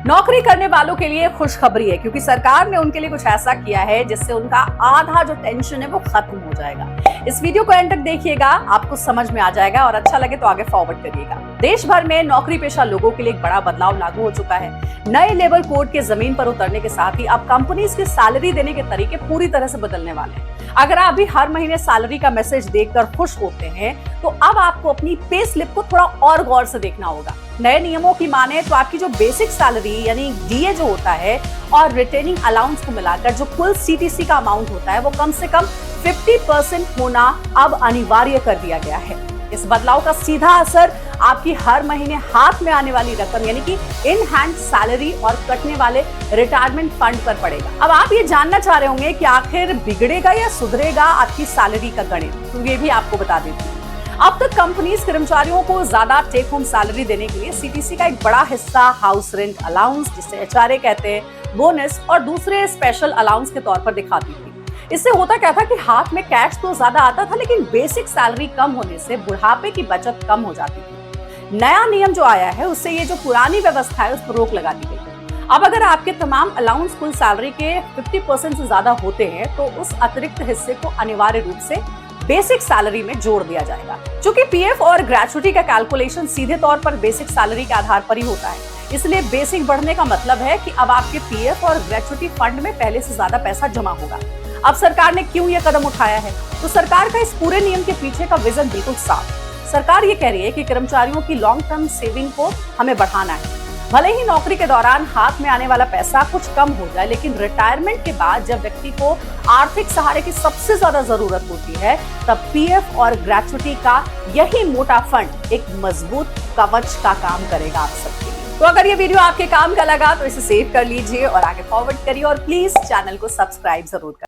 नौकरी करने वालों के लिए खुशखबरी है क्योंकि सरकार ने उनके लिए कुछ ऐसा किया है जिससे उनका आधा जो टेंशन है वो खत्म हो जाएगा। इस वीडियो को एंड तक देखिएगा, आपको समझ में आ जाएगा और अच्छा लगे तो आगे फॉरवर्ड करिएगा। देश भर में नौकरी पेशा लोगों के लिए एक बड़ा बदलाव लागू हो चुका है। नए लेबर कोड के जमीन पर उतरने के साथ ही अब कंपनीज की सैलरी देने के तरीके पूरी तरह से बदलने वाले हैं। अगर आप भी हर महीने सैलरी का मैसेज देखकर खुश होते हैं तो अब आपको अपनी पे स्लिप को थोड़ा और गौर से देखना होगा। नए नियमों की माने तो आपकी जो बेसिक सैलरी यानी डीए जो होता है और रिटेनिंग अलाउंस को मिलाकर जो कुल सीटीसी का अमाउंट होता है वो कम से कम 50% होना अब अनिवार्य कर दिया गया है। इस बदलाव का सीधा असर आपकी हर महीने हाथ में आने वाली रकम यानी कि इन हैंड सैलरी और कटने वाले रिटायरमेंट फंड पर पड़ेगा। अब आप ये जानना चाह रहे होंगे कि आखिर बिगड़ेगा या सुधरेगा आपकी सैलरी का गणित, तो ये भी आपको बता देती हूँ। अब तक कंपनीज कर्मचारियों को ज्यादा टेक होम सैलरी देने के लिए सीटीसी का एक बड़ा हिस्सा हाउस रेंट अलाउंस, जिसे एचआरए कहते हैं, बोनस और दूसरे स्पेशल अलाउंस के तौर पर दिखाती थी। इससे होता क्या था कि हाथ में कैश तो ज्यादा आता था लेकिन बेसिक सैलरी कम होने से बुढ़ापे की बचत कम हो जाती थी। नया नियम जो आया है उससे ये जो पुरानी व्यवस्था है उस पर रोक लगा दी गई है। अब अगर आपके तमाम अलाउंस कुल सैलरी के 50% से ज्यादा होते हैं तो उस अतिरिक्त हिस्से को अनिवार्य रूप से बेसिक सैलरी में जोड़ दिया जाएगा। चूंकि पीएफ और ग्रेचुटी का कैलकुलेशन सीधे तौर पर बेसिक सैलरी के आधार पर ही होता है, इसलिए बेसिक बढ़ने का मतलब है कि अब आपके पीएफ और ग्रेचुटी फंड में पहले से ज्यादा पैसा जमा होगा। अब सरकार ने क्यों यह कदम उठाया है? तो सरकार का इस पूरे नियम के पीछे का विजन बिल्कुल साफ। सरकार ये कह रही है कि कर्मचारियों की लॉन्ग टर्म सेविंग को हमें बढ़ाना है। भले ही नौकरी के दौरान हाथ में आने वाला पैसा कुछ कम हो जाए, लेकिन रिटायरमेंट के बाद जब व्यक्ति को आर्थिक सहारे की सबसे ज्यादा जरूरत होती है तब पीएफ और ग्रेचुटी का यही मोटा फंड एक मजबूत कवच का काम करेगा आप सबके लिए। तो अगर ये वीडियो आपके काम का लगा तो इसे सेव कर लीजिए और आगे फॉरवर्ड करिए और प्लीज चैनल को सब्सक्राइब जरूर करें।